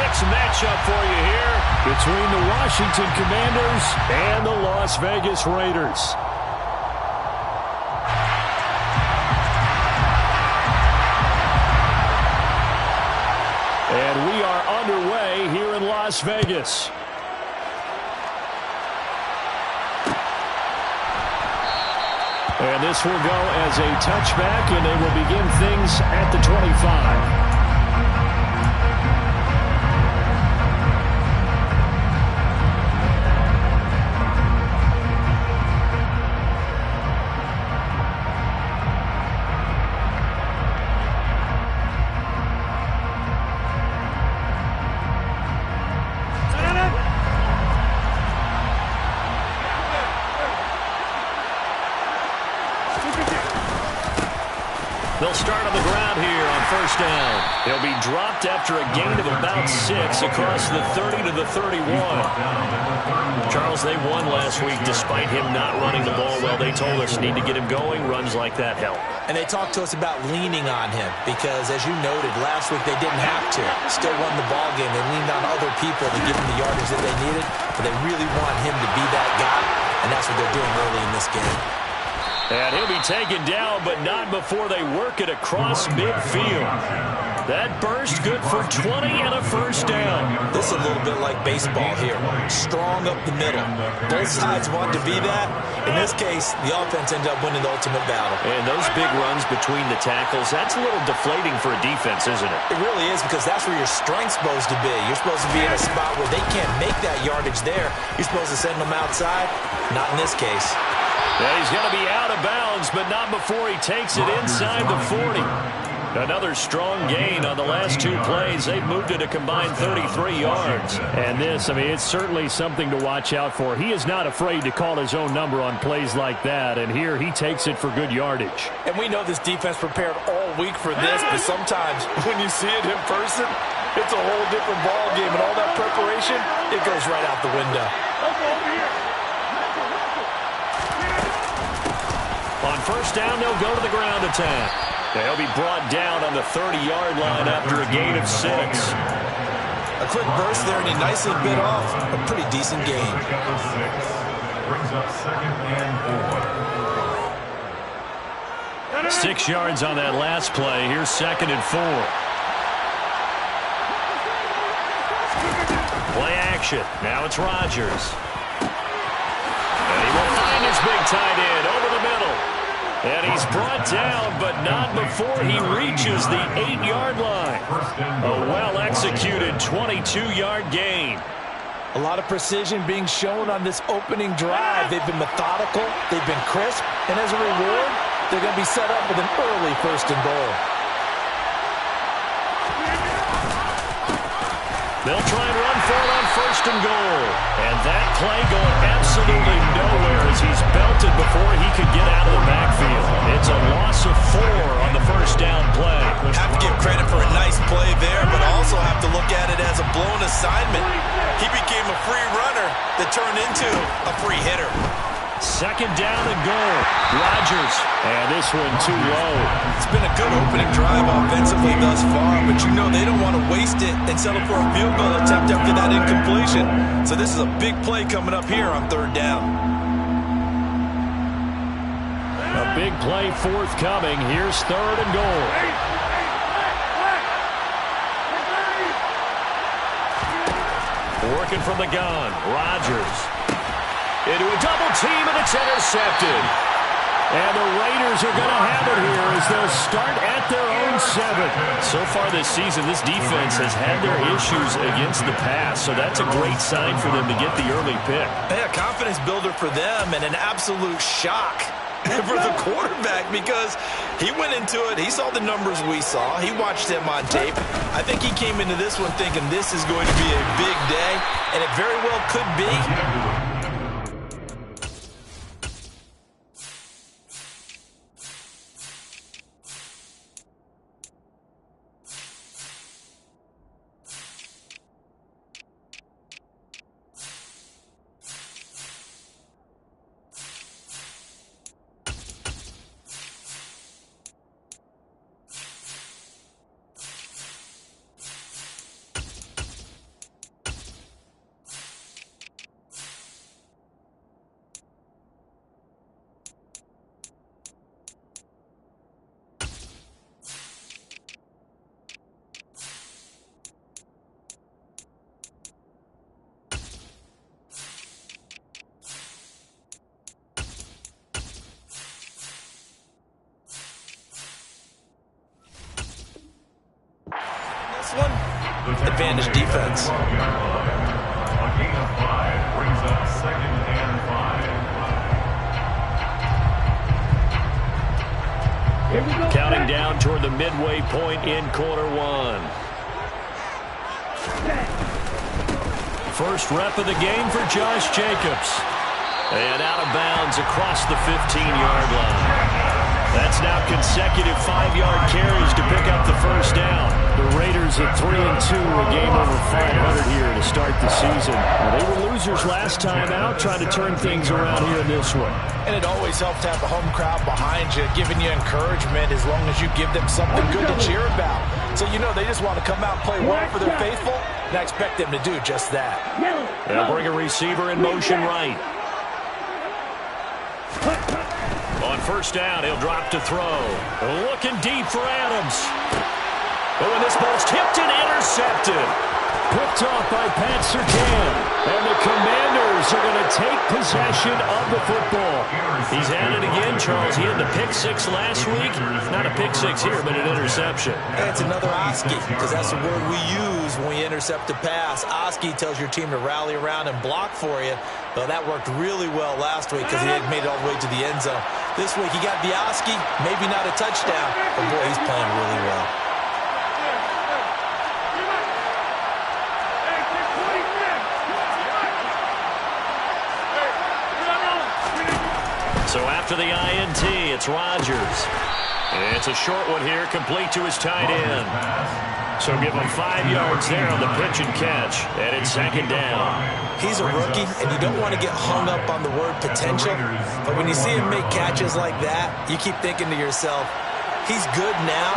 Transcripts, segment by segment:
matchup for you here between the Washington Commanders and the Las Vegas Raiders. And we are underway here in Las Vegas. And this will go as a touchback, and they will begin things at the 25. They'll start on the ground here on first down. They'll be dropped after a gain of about 6 across the 30 to the 31. Charles, they won last week despite him not running the ball well. They told us need to get him going. Runs like that help. And they talked to us about leaning on him because, as you noted, last week they didn't have to. Still won the ball game. They leaned on other people to give them the yardage that they needed, but they really want him to be that guy, and that's what they're doing early in this game. And he'll be taken down, but not before they work it across midfield. That burst good for 20 and a first down. This is a little bit like baseball here. Strong up the middle. Both sides want to be that. In this case, the offense ended up winning the ultimate battle. And those big runs between the tackles, that's a little deflating for a defense, isn't it? It really is, because that's where your strength's supposed to be. You're supposed to be in a spot where they can't make that yardage there. You're supposed to send them outside. Not in this case. And he's going to be out of bounds, but not before he takes it inside the 40. Another strong gain on the last 2 plays. They've moved it a combined 33 yards. And this, it's certainly something to watch out for. He is not afraid to call his own number on plays like that. And here he takes it for good yardage. And we know this defense prepared all week for this, but sometimes when you see it in person, it's a whole different ball game. And all that preparation, it goes right out the window. On first down, they'll go to the ground attack. They'll be brought down on the 30-yard line after a gain of 6. A quick burst there, and he nicely bit off a pretty decent gain. Brings up 2nd and 4. 6 yards on that last play. Here's 2nd and 4. Play action. Now it's Rodgers. And he will find his big tight end over the middle. And he's brought down, but not before he reaches the 8-yard line. A well-executed 22-yard gain. A lot of precision being shown on this opening drive. They've been methodical, they've been crisp, and as a reward, they're going to be set up with an early 1st and goal. They'll try and run for it on 1st and goal. And that play going absolutely nowhere as he's belted before he could get out of the backfield. It's a loss of 4 on the 1st down play. Have to give credit for a nice play there, but also have to look at it as a blown assignment. He became a free runner that turned into a free hitter. 2nd down and goal. Rodgers. And this one too low. It's been a good opening drive offensively thus far, but you know they don't want to waste it and settle for a field goal attempt after that incompletion. So this is a big play coming up here on 3rd down. A big play forthcoming. Here's 3rd and goal. Working from the gun. Rodgers. Into a double team, and it's intercepted. And the Raiders are going to have it here as they'll start at their own 7. So far this season, this defense has had their issues against the pass, so that's a great sign for them to get the early pick. Yeah, confidence builder for them and an absolute shock for the quarterback because he went into it. He saw the numbers we saw. He watched them on tape. I think he came into this one thinking this is going to be a big day, and it very well could be. advantage defense. A gain of 5 brings up 2nd and 5. Counting down toward the midway point in quarter one. First rep of the game for Josh Jacobs. And out of bounds across the 15-yard line. That's now consecutive 5-yard carries to pick up the first down. The Raiders at 3-2, a game over 500 here to start the season. Well, they were losers last time out, trying to turn things around here in this one. And it always helps to have the home crowd behind you, giving you encouragement as long as you give them something good to cheer about. So you know they just want to come out and play well for their faithful, and I expect them to do just that. They'll bring a receiver in motion right. On first down, he'll drop to throw. Looking deep for Adams. Oh, and this ball's tipped and intercepted. Picked off by Pat Surtain. And the Commanders are going to take possession of the football. He's at it again, Charles. He had the pick six last week. Not a pick six here, but an interception. And it's another Oski, because that's the word we use when we intercept a pass. Oski tells your team to rally around and block for you. Well, that worked really well last week because he had made it all the way to the end zone. This week he got the Oski, maybe not a touchdown, but boy, he's playing really well. So after the INT, it's Rodgers. It's a short one here, complete to his tight end. So give him 5 yards there on the pitch and catch, and it's second down. He's a rookie, and you don't want to get hung up on the word potential. But when you see him make catches like that, you keep thinking to yourself, he's good now.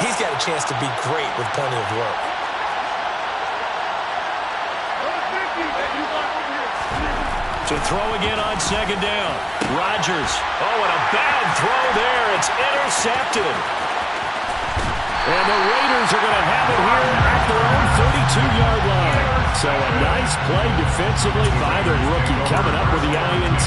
He's got a chance to be great with plenty of work. To throw again on second down. Rodgers. Oh, and a bad throw there. It's intercepted. And the Raiders are going to have it here at their own 32-yard line. So a nice play defensively by the rookie coming up with the INT.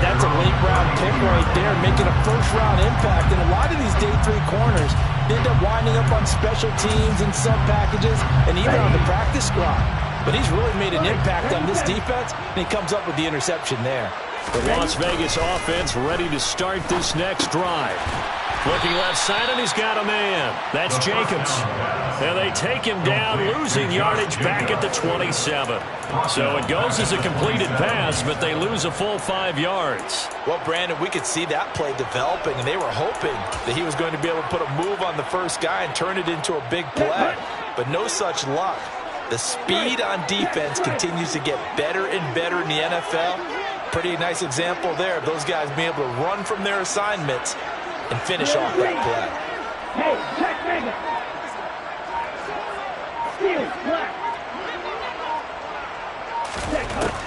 That's a late-round pick right there, making a first-round impact. And a lot of these day 3 corners end up winding up on special teams and sub packages and even on the practice squad. But he's really made an impact on this defense, and he comes up with the interception there. The Las Vegas offense ready to start this next drive. Looking left side, and he's got a man. That's Jacobs. And they take him down, losing yardage back at the 27. So it goes as a completed pass, but they lose a full 5 yards. Well, Brandon, we could see that play developing, and they were hoping that he was going to be able to put a move on the first guy and turn it into a big play. But no such luck. The speed on defense continues to get better and better in the NFL. Pretty nice example there of those guys being able to run from their assignments and finish off that play. Hey, check Vegas. Steal, black.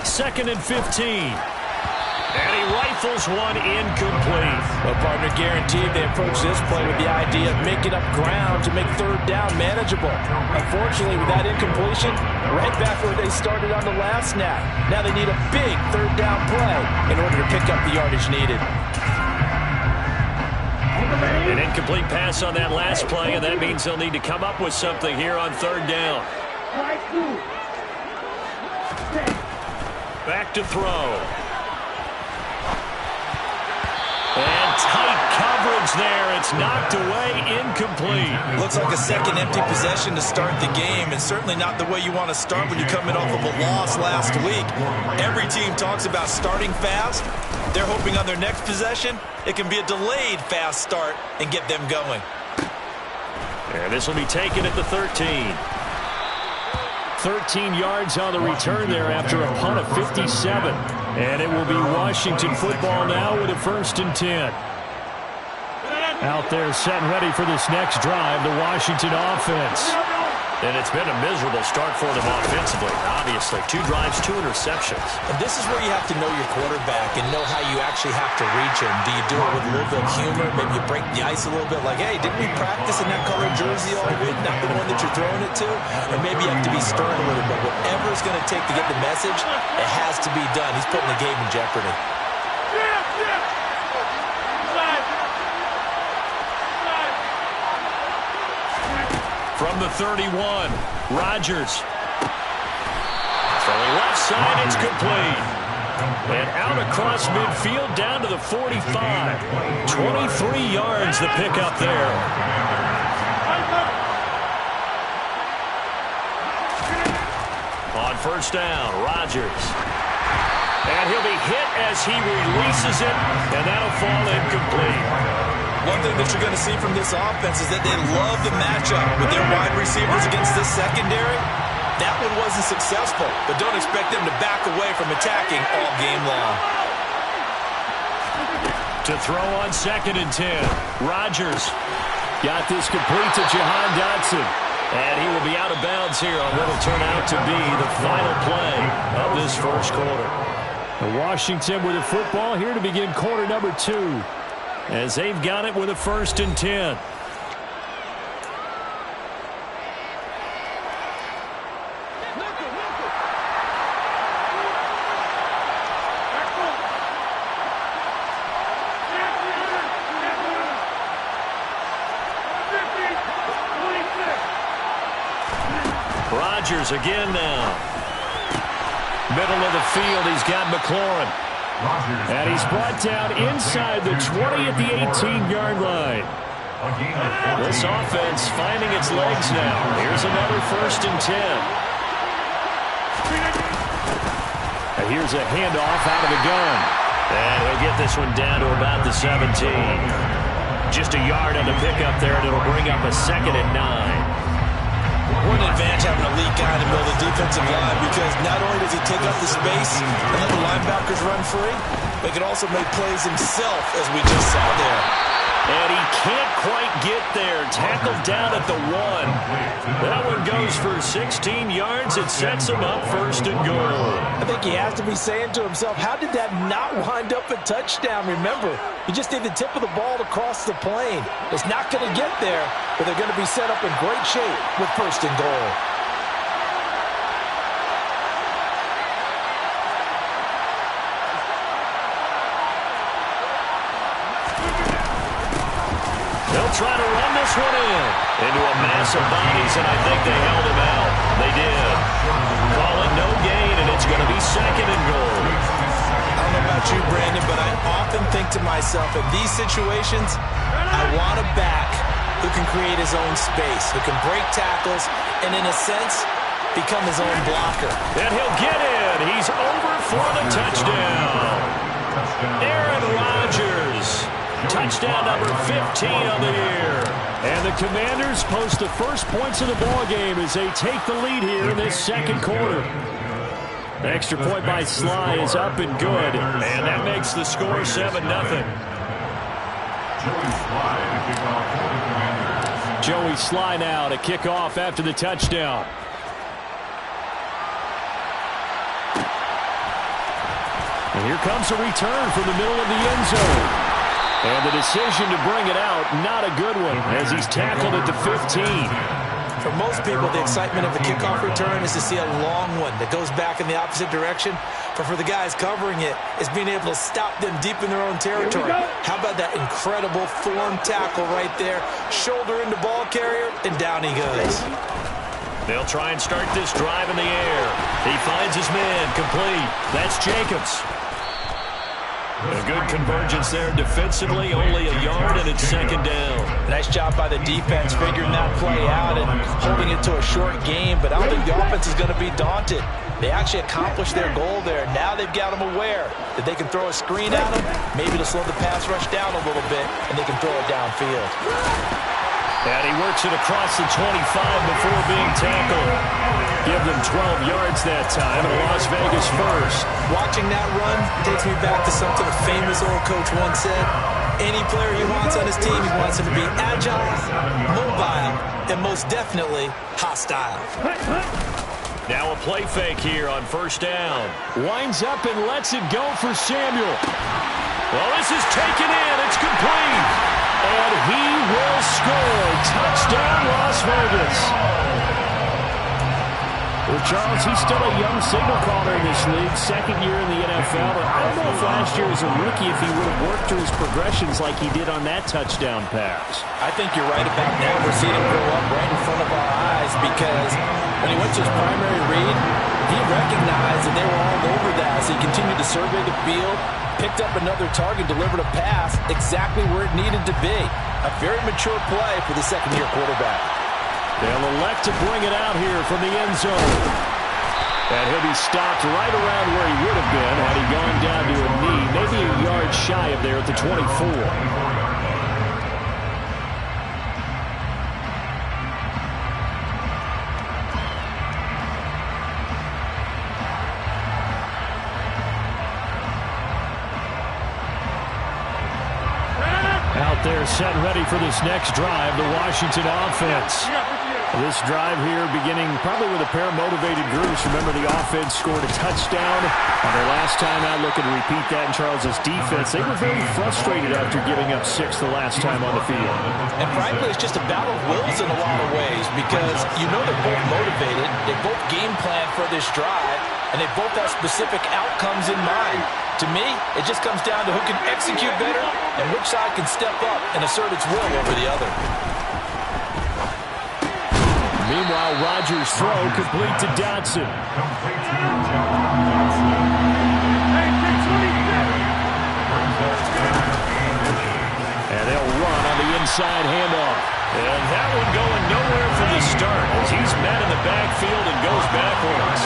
Second and 15. And he rifles one incomplete. Well, partner, guaranteed they approach this play with the idea of making up ground to make third down manageable. Unfortunately, with that incompletion, right back where they started on the last snap. Now they need a big third down play in order to pick up the yardage needed. An incomplete pass on that last play, and that means they'll need to come up with something here on third down. Back to throw. And tight coverage there. It's knocked away, incomplete. Looks like a second empty possession to start the game, and certainly not the way you want to start when you're coming off of a loss last week. Every team talks about starting fast. They're hoping on their next possession, it can be a delayed fast start and get them going. And this will be taken at the 13. 13 yards on the return there after a punt of 57. And it will be Washington football now with a 1st and 10. Out there set and ready for this next drive, the Washington offense. And it's been a miserable start for them offensively, obviously. 2 drives, 2 interceptions. And this is where you have to know your quarterback and know how you actually have to reach him. Do you do it with a little bit of humor? Maybe you break the ice a little bit like, hey, didn't we practice in that color jersey all week? Not the one that you're throwing it to? Or maybe you have to be stern a little bit. Whatever it's going to take to get the message, it has to be done. He's putting the game in jeopardy. From From the 31, Rodgers. Throwing left side, it's complete. And out across midfield down to the 45. 23 yards the pickup there. On first down, Rodgers. And he'll be hit as he releases it, and that'll fall incomplete. One thing that you're going to see from this offense is that they love the matchup with their wide receivers against this secondary. That one wasn't successful, but don't expect them to back away from attacking all game long. To throw on 2nd and 10, Rodgers got this complete to Jahan Dotson. And he will be out of bounds here on what will turn out to be the final play of this first quarter. Washington with the football here to begin quarter number 2, as they've got it with a 1st and 10. Rodgers again now. Middle of the field, he's got McLaurin. And he's brought down inside the 20 at the 18-yard line. This offense finding its legs now. Here's another 1st and 10. And here's a handoff out of the gun. And he'll get this one down to about the 17. Just a yard on the pickup there, and it'll bring up a 2nd and 9. What an advantage having a lead guy in the middle of the defensive line, because not only does he take up the space and let the linebackers run free, but he can also make plays himself, as we just saw there. And he can't quite get there. Tackled down at the 1. That one goes for 16 yards. It sets him up 1st and goal. I think he has to be saying to himself, how did that not wind up a touchdown? Remember, he just need the tip of the ball to cross the plane. It's not going to get there, but they're going to be set up in great shape with 1st and goal. They'll try to run this one into a mass of bodies, and I think they held him out. They did. Call it no gain, and it's going to be 2nd and goal. I don't know about you, Brandon, but I often think to myself, in these situations, I want a back who can create his own space, who can break tackles, and in a sense, become his own blocker. And he'll get in. He's over for the touchdown. Aaron Rodgers. Touchdown number 15 on the year. And the Commanders post the first points of the ball game as they take the lead here in this 2nd quarter. The extra point by Sly is up and good. And that makes the score 7-0. Joey Sly now to kick off after the touchdown. And here comes a return from the middle of the end zone. And the decision to bring it out, not a good one, as he's tackled at the 15. For most people, the excitement of a kickoff return is to see a long one that goes back in the opposite direction. But for the guys covering it, it's being able to stop them deep in their own territory. How about that incredible form tackle right there? Shoulder into ball carrier, and down he goes. They'll try and start this drive in the air. He finds his man, complete. That's Jacobs. A good convergence there defensively, only a yard, and it's 2nd down. Nice job by the defense figuring that play out and holding it to a short game, but I don't think the offense is going to be daunted. They actually accomplished their goal there. Now they've got them aware that they can throw a screen at them, maybe to slow the pass rush down a little bit, and they can throw it downfield. And he works it across the 25 before being tackled. Give them 12 yards that time, and Las Vegas first. Watching that run takes me back to something a famous old coach once said. Any player he wants on his team, he wants him to be agile, mobile, and most definitely hostile. Now a play fake here on 1st down. Winds up and lets it go for Samuel. Well, this is taken in. It's complete. And he will score. Touchdown, Las Vegas. Well, Charles, he's still a young signal caller in this league, 2nd year in the NFL. And I don't know if last year as a rookie if he would have worked through his progressions like he did on that touchdown pass. I think you're right about that. We're seeing him grow up right in front of our eyes. this because when he went to his primary read, he recognized that they were all over that as he continued to survey the field, picked up another target, delivered a pass exactly where it needed to be. A very mature play for the second-year quarterback. They'll elect to bring it out here from the end zone. And he'll be stopped right around where he would have been had he gone down to a knee, maybe a yard shy of there at the 24. They're set ready for this next drive, the Washington offense. This drive here beginning probably with a pair of motivated groups. Remember, the offense scored a touchdown on their last time out. Looking to repeat that in Charles's defense. They were very frustrated after giving up 6 the last time on the field. And frankly, it's just a battle of wills in a lot of ways because you know they're both motivated. They both game plan for this drive, and they both have specific outcomes in mind. To me, it just comes down to who can execute better and which side can step up and assert its will over the other. Meanwhile, Rodgers' throw complete to Dotson. And they'll run on the inside handoff. And that one going nowhere from the start as he's met in the backfield and goes backwards.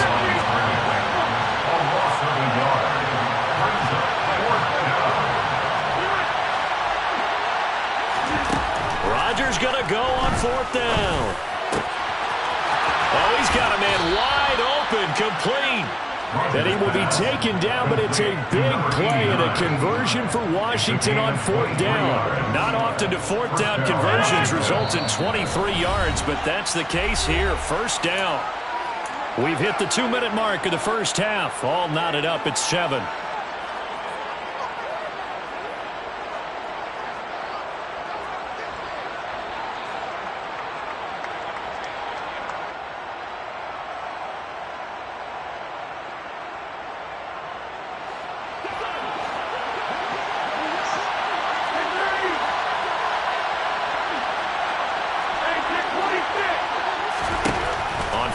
Rodgers going to go on 4th down. Oh, he's got a man wide open, complete. And he will be taken down, but it's a big play and a conversion for Washington on 4th down. Not often do 4th down conversions result in 23 yards, but that's the case here. 1st down. We've hit the 2-minute mark of the first half. All knotted up at 7.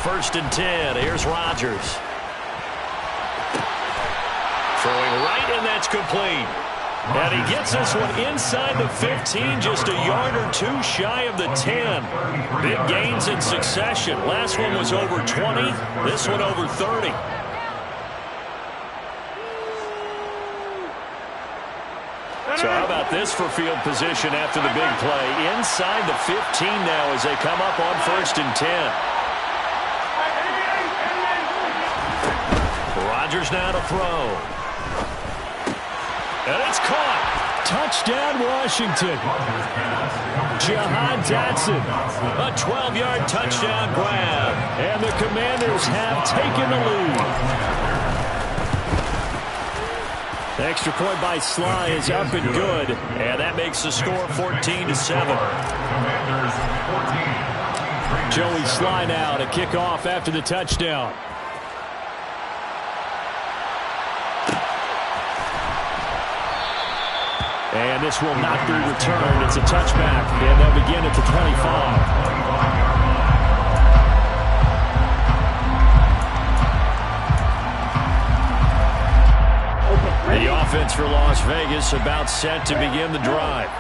First and 10. Here's Rodgers. Throwing right, and that's complete. And he gets this one inside the 15, just a yard or 2 shy of the 10. Big gains in succession. Last one was over 20. This one over 30. So how about this for field position after the big play? Inside the 15 now as they come up on 1st and 10. Rodgers now to throw. And it's caught. Touchdown, Washington. Jahan Dotson. A 12-yard touchdown grab. And the Commanders have taken the lead. The extra point by Sly is up and good. And that makes the score 14-7. Joey Sly now to kick off after the touchdown. And this will not be returned. It's a touchback, and they'll begin at the 25. The offense for Las Vegas about set to begin the drive.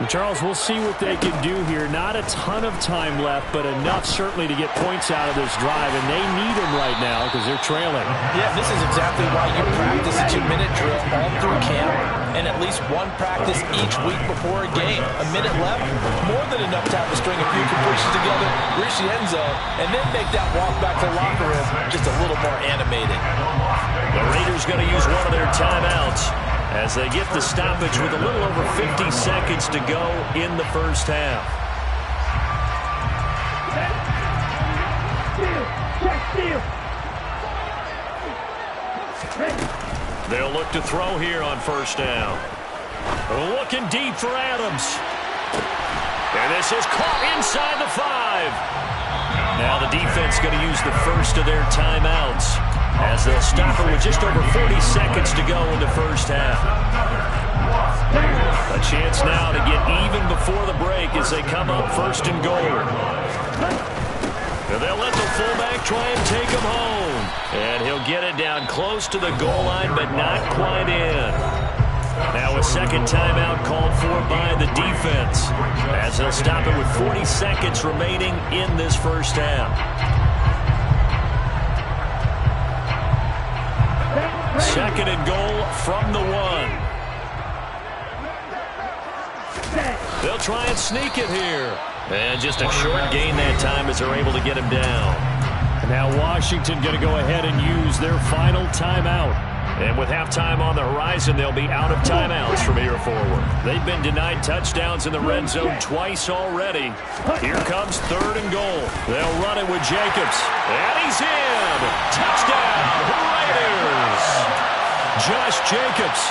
Charles, we'll see what they can do here. Not a ton of time left, but enough certainly to get points out of this drive, and they need them right now because they're trailing. Yeah, this is exactly why you practice a 2-minute drill all through camp and at least one practice each week before a game. A minute left, more than enough time to string a few completions together, reach the end zone, and then make that walk back to the locker room just a little more animated. The Raiders going to use one of their timeouts as they get the stoppage with a little over 50 seconds to go in the first half. They'll look to throw here on 1st down. Looking deep for Adams. And this is caught inside the 5. Now the defense going to use the first of their timeouts as they'll stop it with just over 40 seconds to go in the first half. A chance now to get even before the break as they come up 1st and goal. And they'll let the fullback try and take him home. And he'll get it down close to the goal line, but not quite in. Now a second timeout called for by the defense, as they'll stop it with 40 seconds remaining in this first half. Second and goal from the 1. They'll try and sneak it here. And just a short gain that time as they're able to get him down. And now Washington going to go ahead and use their final timeout. And with halftime on the horizon, they'll be out of timeouts from here forward. They've been denied touchdowns in the red zone twice already. Here comes third and goal. They'll run it with Jacobs. And he's in. Touchdown, Raiders. Josh Jacobs,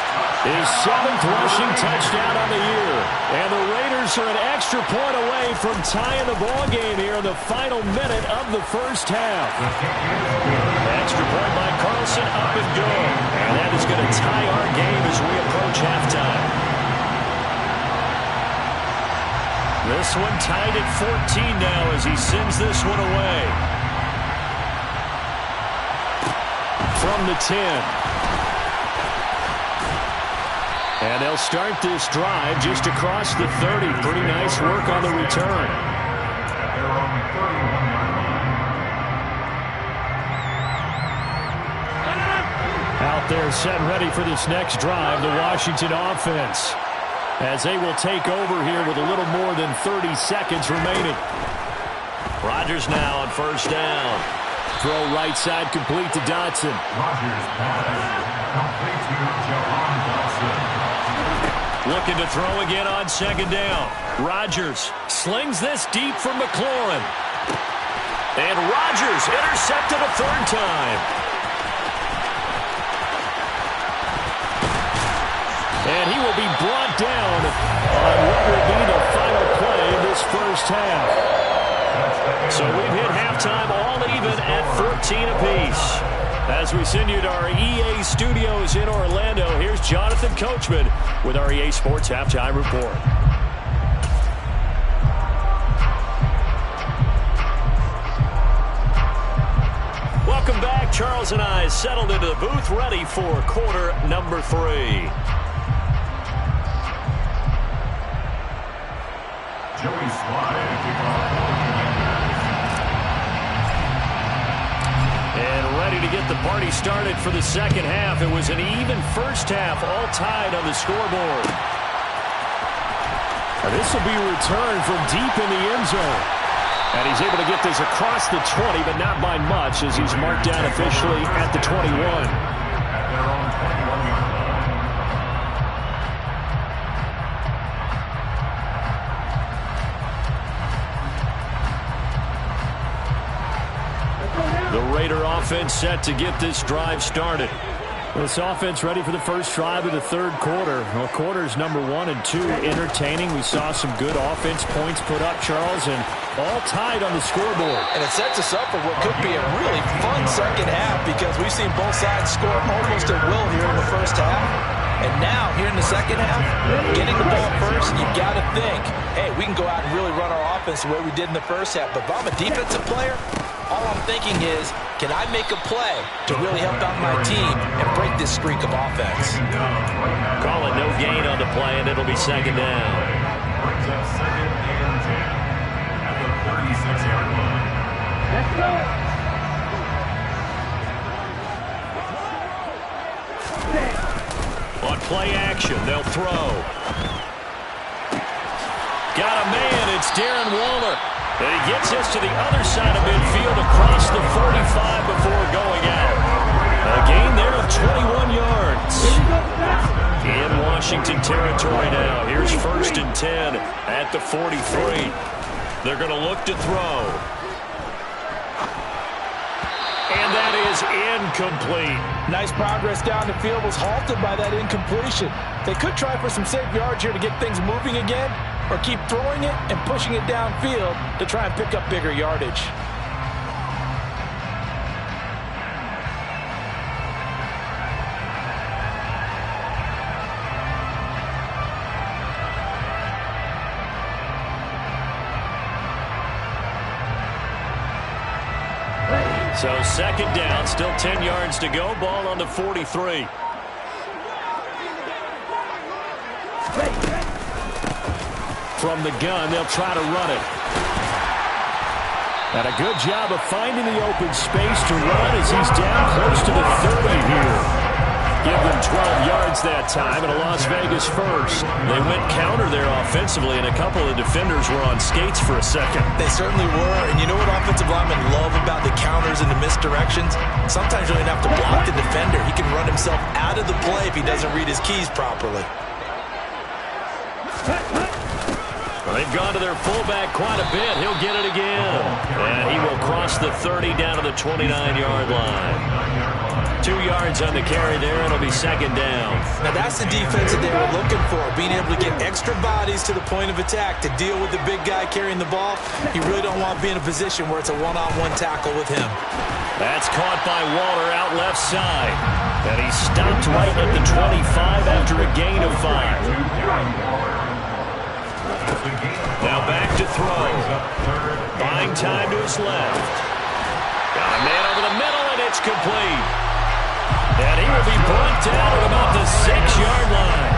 his 7th rushing touchdown on the year. And the Raiders are an extra point away from tying the ball game here in the final minute of the first half. Extra point by Carlson, up and good. And that is going to tie our game as we approach halftime. This one tied at 14 now as he sends this one away. From the 10. And they'll start this drive just across the 30. Pretty nice work on the return. Out there set and ready for this next drive, the Washington offense, as they will take over here with a little more than 30 seconds remaining. Rodgers now on first down. Throw right side complete to Dotson. Rodgers pass complete to Jahan Dotson. Looking to throw again on second down. Rodgers slings this deep from McLaurin. And Rodgers intercepted a third time. And he will be brought down on what will be the final play of this first half. So we've hit halftime all even at 14 apiece. As we send you to our EA studios in Orlando, here's Jonathan Coachman with our EA Sports Halftime Report. Welcome back. Charles and I settled into the booth, ready for quarter number 3. Joey Slye kickoff. And ready to get the party started for the second half. It was an even first half, all tied on the scoreboard. And this will be returned from deep in the end zone. And he's able to get this across the 20, but not by much, as he's marked down officially at the 21. At their own 21-yard line. The Raider offense set to get this drive started. This offense ready for the first drive of the third quarter. Well, quarters number 1 and 2 entertaining. We saw some good offense points put up, Charles, and all tied on the scoreboard. And it sets us up for what could be a really fun second half, because we've seen both sides score almost at will here in the first half. And now, here in the second half, getting the ball first, you've got to think, hey, we can go out and really run our offense the way we did in the first half. But if I'm a defensive player, all I'm thinking is, can I make a play to really help out my team and break this streak of offense? Call it no gain on the play, and it'll be second down. Brings up second and 10 at the 36-yard line. Let's go. On play action, they'll throw. Got a man, it's Darren Waller. And he gets us to the other side of midfield across the 45 before going out. A gain there of 21 yards. In Washington territory now. Here's first and 10 at the 43. They're going to look to throw. And that is incomplete. Nice progress down the field, was halted by that incompletion. They could try for some safe yards here to get things moving again, or keep throwing it and pushing it downfield to try and pick up bigger yardage. So second down, still 10 yards to go. Ball on the 43. From the gun, they'll try to run it. And a good job of finding the open space to run as he's down close to the 30 here. Give them 12 yards that time and a Las Vegas first. They went counter there offensively, and a couple of defenders were on skates for a second. They certainly were, and you know what offensive linemen love about the counters and the misdirections? Sometimes you don't even have to block the defender. He can run himself out of the play if he doesn't read his keys properly. Well, they've gone to their fullback quite a bit. He'll get it again. And he will cross the 30 down to the 29-yard line. 2 yards on the carry there. It'll be second down. Now that's the defense that they were looking for, being able to get extra bodies to the point of attack to deal with the big guy carrying the ball. You really don't want to be in a position where it's a one-on-one tackle with him. That's caught by Waller out left side. And he stopped right at the 25 after a gain of 5. Now back to throw. Buying time to his left. Got a man over the middle, and it's complete. And he will be brought down at about the 6-yard line.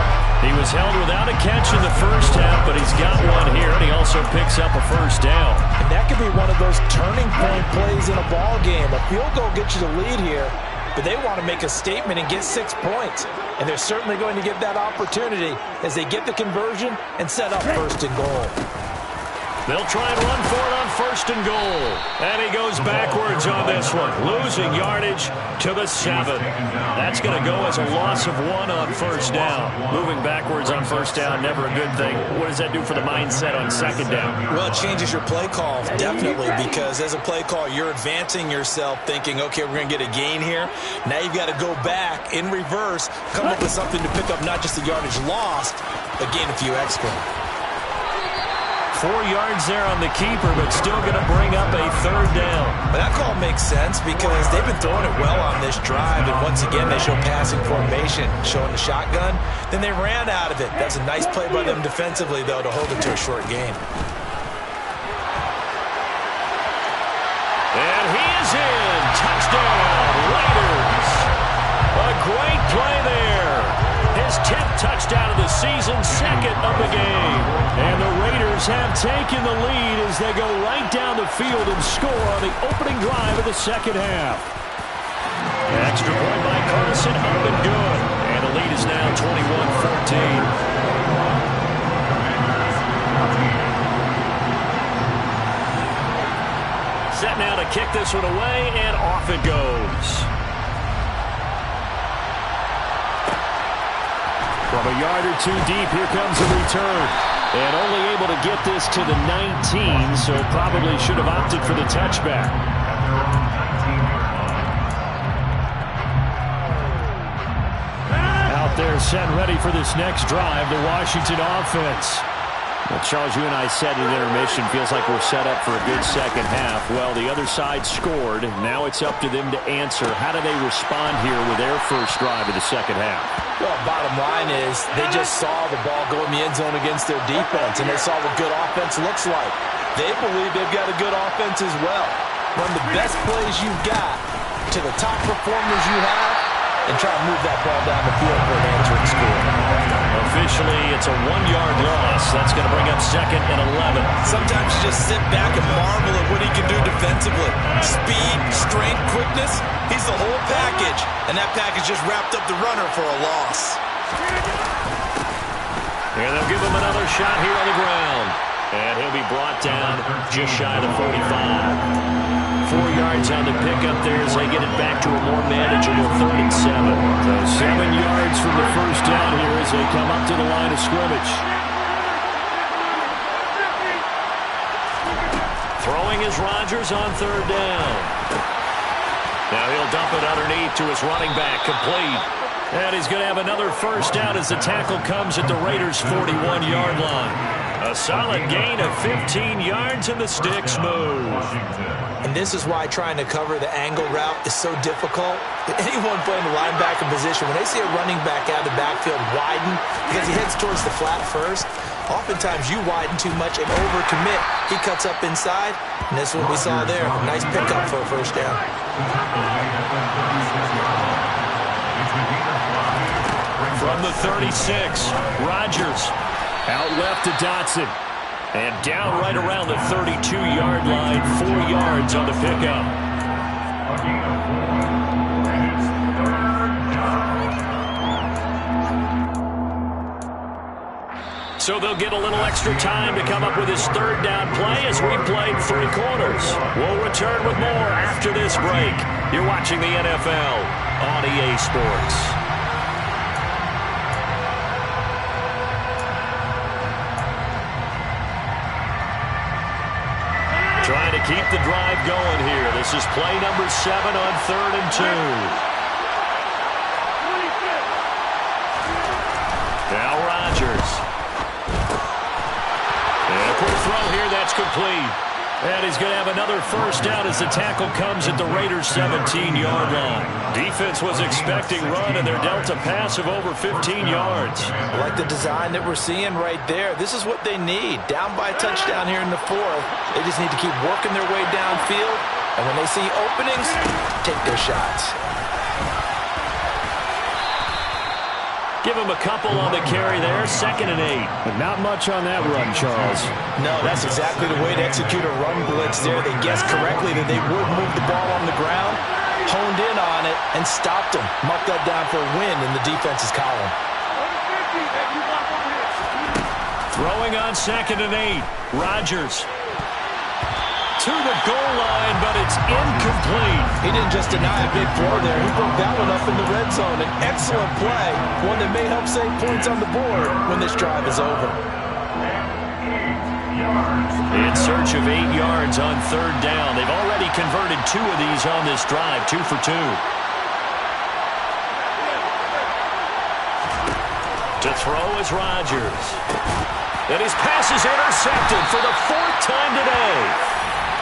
He was held without a catch in the first half, but he's got one here, and he also picks up a first down. And that could be one of those turning point plays in a ball game. A field goal gets you the lead here, but they want to make a statement and get 6 points. And they're certainly going to get that opportunity as they get the conversion and set up first and goal. They'll try and run for it on first and goal. And he goes backwards on this one, losing yardage to the 7. That's going to go as a loss of 1 on first down. Moving backwards on first down, never a good thing. What does that do for the mindset on second down? Well, it changes your play call, definitely, because as a play call, you're advancing yourself thinking, okay, we're going to get a gain here. Now you've got to go back in reverse, come up with something to pick up not just the yardage lost, but gain a few extra. 4 yards there on the keeper, but still going to bring up a third down. But that call makes sense because they've been throwing it well on this drive, and once again, they show passing formation, showing the shotgun. Then they ran out of it. That's a nice play by them defensively, though, to hold it to a short gain. And he is in. Touchdown, Raiders. A great play there. His 10th touchdown of the season, second of the game. And the Raiders have taken the lead as they go right down the field and score on the opening drive of the second half. An extra point by Carson, up and good. And the lead is now 21-14. Set now to kick this one away, and off it goes. From a yard or two deep, here comes a return. And only able to get this to the 19, so probably should have opted for the touchback. Out there set ready for this next drive, the Washington offense. Well, Charles, you and I said in intermission, feels like we're set up for a good second half. Well, the other side scored. Now it's up to them to answer. How do they respond here with their first drive of the second half? Well, bottom line is they just saw the ball go in the end zone against their defense, and they saw what good offense looks like. They believe they've got a good offense as well. Run the best plays you've got to the top performers you have, and try to move that ball down the field for an answering score. Officially, it's a 1-yard loss. That's going to bring up second and 11. Sometimes you just sit back and marvel at what he can do defensively. Speed, strength, quickness, he's the whole package. And that package just wrapped up the runner for a loss. And they'll give him another shot here on the ground. And he'll be brought down just shy of the 45. 4 yards on the pickup there as they get it back to a more manageable 3rd and 7. So 7 yards from the first down here as they come up to the line of scrimmage. Throwing is Rodgers on 3rd down. Now he'll dump it underneath to his running back, complete. And he's going to have another first down as the tackle comes at the Raiders' 41-yard line. A solid gain of 15 yards, and the sticks move. And this is why trying to cover the angle route is so difficult. Anyone playing the linebacker position, when they see a running back out of the backfield widen because he heads towards the flat first, Oftentimes you widen too much and overcommit. He cuts up inside, and that's what we saw there. Nice pickup for a first down. From the 36, Rodgers out left to Dotson. And down right around the 32-yard line, 4 yards on the pickup. A gain of 4, and it's third down. So they'll get a little extra time to come up with his third down play as we played 3 quarters. We'll return with more after this break. You're watching the NFL on EA Sports. Trying to keep the drive going here. This is play number 7 on 3rd and 2. Now Rodgers. And a quick throw here, that's complete. And he's going to have another first down as the tackle comes at the Raiders' 17-yard line. Defense was expecting run, and they're dealt a pass of over 15 yards. I like the design that we're seeing right there. This is what they need. Down by a touchdown here in the 4th. They just need to keep working their way downfield. And when they see openings, take their shots. Give him a couple on the carry there, 2nd and 8. But not much on that run, Charles. No, that's exactly the way to execute a run blitz there. They guessed correctly that they would move the ball on the ground, honed in on it, and stopped them. Marked that down for a win in the defense's column. Throwing on 2nd and 8. Rodgers to the goal line, but it's incomplete. He didn't just deny a big throw there. He broke that one up in the red zone. An excellent play, one that may help save points on the board when this drive is over. In search of 8 yards on 3rd down. They've already converted 2 of these on this drive, 2 for 2. To throw is Rodgers. And his pass is intercepted for the 4th time today.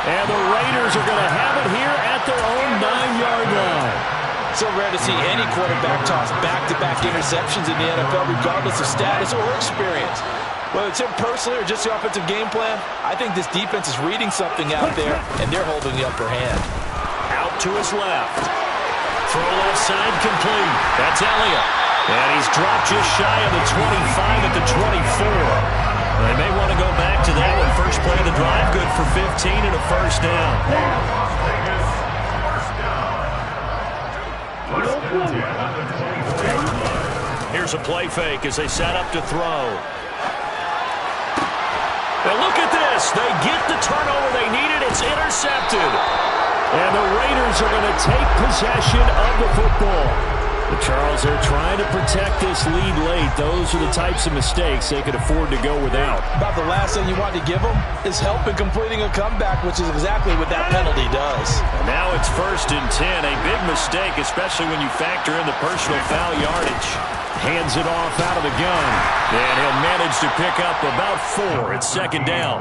And the Raiders are going to have it here at their own 9-yard line. So rare to see any quarterback toss back-to-back interceptions in the NFL, regardless of status or experience. Whether it's him personally or just the offensive game plan, I think this defense is reading something out there, and they're holding the upper hand. Out to his left. Throw left side complete. That's Elliott. And he's dropped just shy of the 25 at the 24. They may want to go back to that one. First play of the drive, good for 15 and a first down. Here's a play fake as they set up to throw. And look at this. They get the turnover they needed. It's intercepted. And the Raiders are going to take possession of the football. But Charles, they're trying to protect this lead late. Those are the types of mistakes they could afford to go without. About the last thing you want to give them is help in completing a comeback, which is exactly what that penalty does. And now it's 1st and 10. A big mistake, especially when you factor in the personal foul yardage. Hands it off out of the gun. And he'll manage to pick up about 4. It's 2nd down.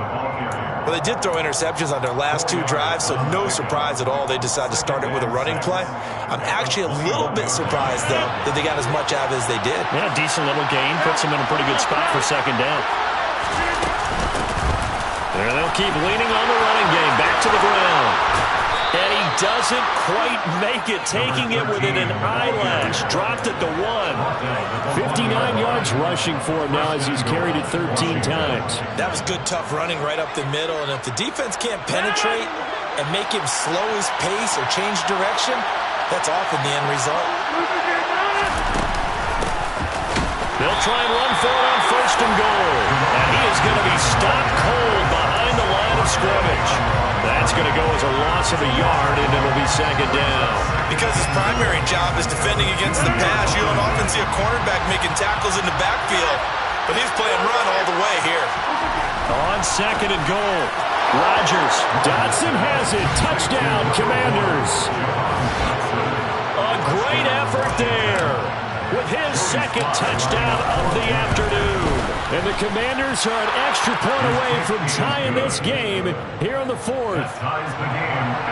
Well, they did throw interceptions on their last 2 drives, so no surprise at all they decided to start it with a running play. I'm actually a little bit surprised, though, that they got as much out of it as they did. Yeah, decent little gain. Puts them in a pretty good spot for 2nd down. There they'll keep leaning on the running game. Back to the ground. And he doesn't quite make it, taking it within an eyelash. Dropped at the 1. 59 yards rushing for him now as he's carried it 13 times. That was good, tough running right up the middle. And if the defense can't penetrate and make him slow his pace or change direction, that's often the end result. They'll try and run for it on 1st and goal. And he is going to be stopped cold behind the line of scrimmage. That's going to go as a loss of a yard, and it'll be 2nd down. Because his primary job is defending against the pass, you don't often see a cornerback making tackles in the backfield. But he's playing run all the way here. On 2nd and goal, Rodgers. Dotson has it. Touchdown, Commanders. A great effort there with his 2nd touchdown of the afternoon. And the Commanders are an extra point away from tying this game here in the 4th.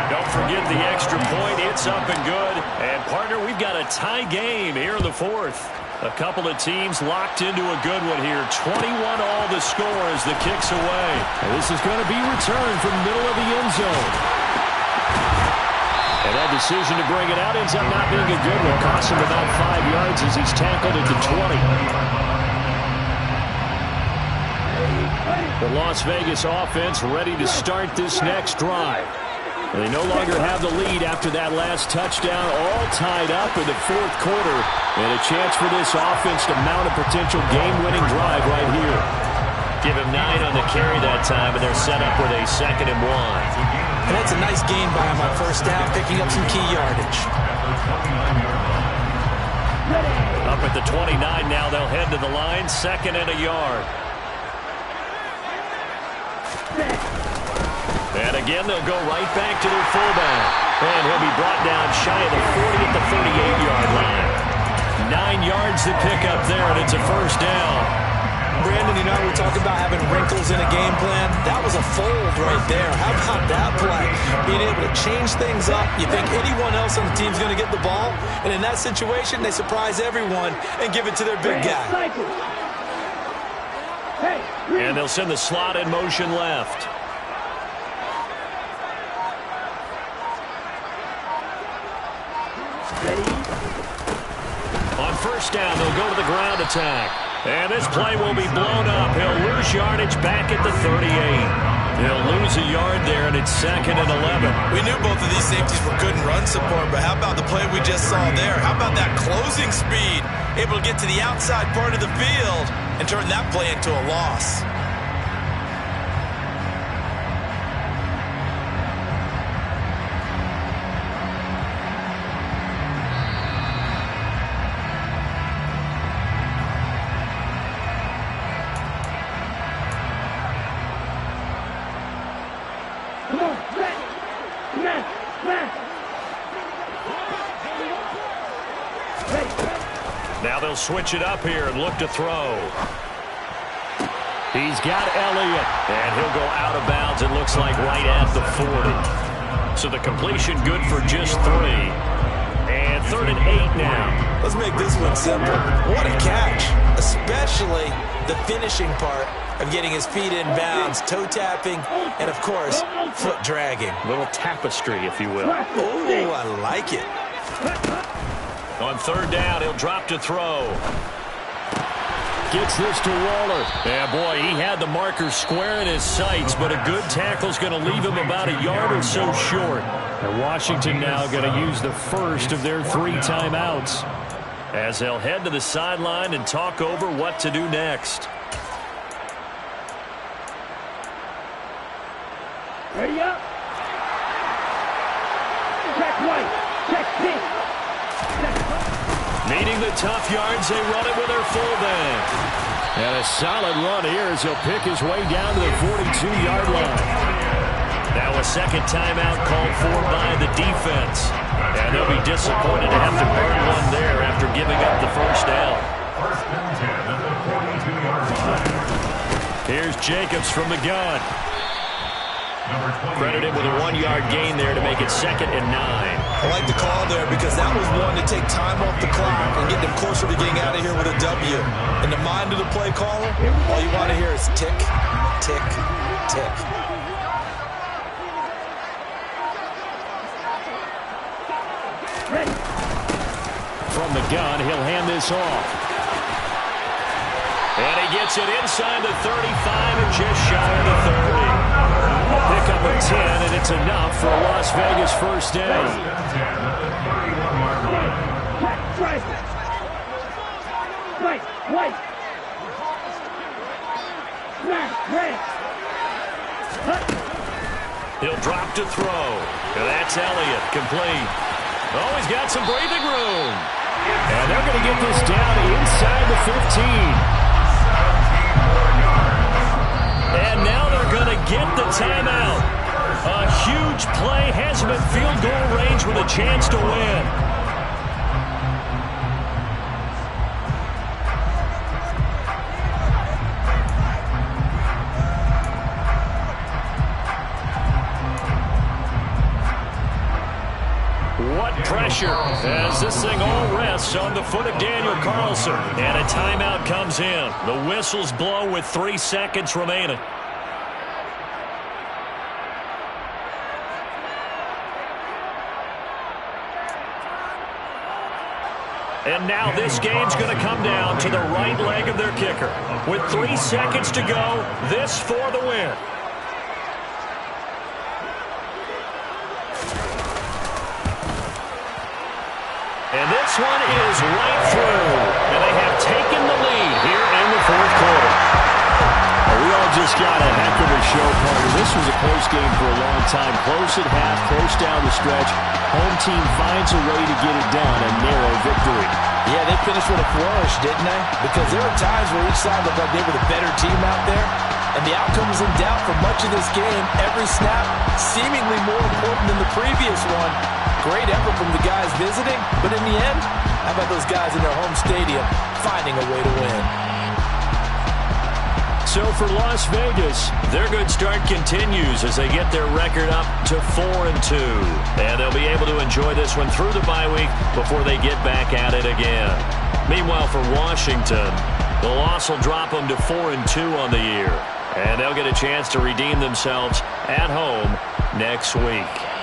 Don't forget the extra point. It's up and good. And, partner, we've got a tie game here in the 4th. A couple of teams locked into a good one here. 21-all the score as the kick's away. And this is going to be returned from the middle of the end zone. And that decision to bring it out ends up not being a good one. Costs him about 5 yards as he's tackled at the 20. The Las Vegas offense ready to start this next drive. They no longer have the lead after that last touchdown, all tied up in the fourth quarter, and a chance for this offense to mount a potential game-winning drive right here. Give him 9 on the carry that time, and they're set up with a 2nd and 1. And that's a nice gain by him on first down, picking up some key yardage. Up at the 29 now, they'll head to the line, 2nd and a yard. And again, they'll go right back to their fullback. And he'll be brought down shy of the 40 at the 38-yard line. 9 yards to pick up there, and it's a first down. Brandon, we're talking about having wrinkles in a game plan. That was a fold right there. How about that play? Being able to change things up. You think anyone else on the team's going to get the ball, and in that situation, they surprise everyone and give it to their big guy. And they'll send the slot in motion left. On first down, they'll go to the ground attack. And this play will be blown up. He'll lose yardage back at the 38. He'll lose a yard there, and it's 2nd and 11. We knew both of these safeties were good in run support, but how about the play we just saw there? How about that closing speed? Able to get to the outside part of the field and turn that play into a loss. Now they'll switch it up here and look to throw. He's got Elliott, and he'll go out of bounds, it looks like right at the 40. So the completion good for just 3. And 3rd and 8 now. Let's make this one simple. What a catch, especially the finishing part of getting his feet in bounds, toe tapping, and of course, foot dragging. A little tapestry, if you will. Ooh, I like it. On 3rd down, he'll drop to throw. Gets this to Waller. Yeah, boy, he had the marker square in his sights, but a good tackle's going to leave him about a yard or so short. And Washington now going to use the first of their 3 timeouts as they'll head to the sideline and talk over what to do next. Ready up. Check right. Check pink. Needing the tough yards, they run it with their fullback. And a solid run here as he'll pick his way down to the 42-yard line. Now a 2nd timeout called for by the defense. And they'll be disappointed to have to burn one there after giving up the first down. 1st and 10 at the 42-yard line. Here's Jacobs from the gun. Credited with a 1-yard gain there to make it 2nd and 9. I like the call there because that was one to take time off the clock and get them closer to getting out of here with a W. In the mind of the play caller, all you want to hear is tick, tick, tick. From the gun, he'll hand this off. And he gets it inside the 35 and just shy of the 30. Pick up a 10, and it's enough for a Las Vegas first down. He'll drop to throw. And that's Elliott, complete. Oh, he's got some breathing room. And they're going to get this down inside the 15. And now they're going to get the timeout. A huge play has him at field goal range with a chance to win. What pressure pressure as this thing all rests on the foot of Daniel Carlson. And a timeout comes in. The whistles blow with 3 seconds remaining. And now this game's going to come down to the right leg of their kicker. With 3 seconds to go, this for the win. And this one is right through. And they have taken the lead here in the fourth quarter. We all just got a heck of a show, partner. This was a close game for a long time. Close at half, close down the stretch. Home team finds a way to get it done. A narrow victory. Yeah, they finished with a flourish, didn't they? Because there were times where each side looked like they were the better team out there. And the outcome was in doubt for much of this game. Every snap seemingly more important than the previous one. Great effort from the guys visiting. But in the end, how about those guys in their home stadium finding a way to win? So for Las Vegas, their good start continues as they get their record up to 4-2. And they'll be able to enjoy this one through the bye week before they get back at it again. Meanwhile, for Washington, the loss will drop them to 4-2 on the year. And they'll get a chance to redeem themselves at home next week.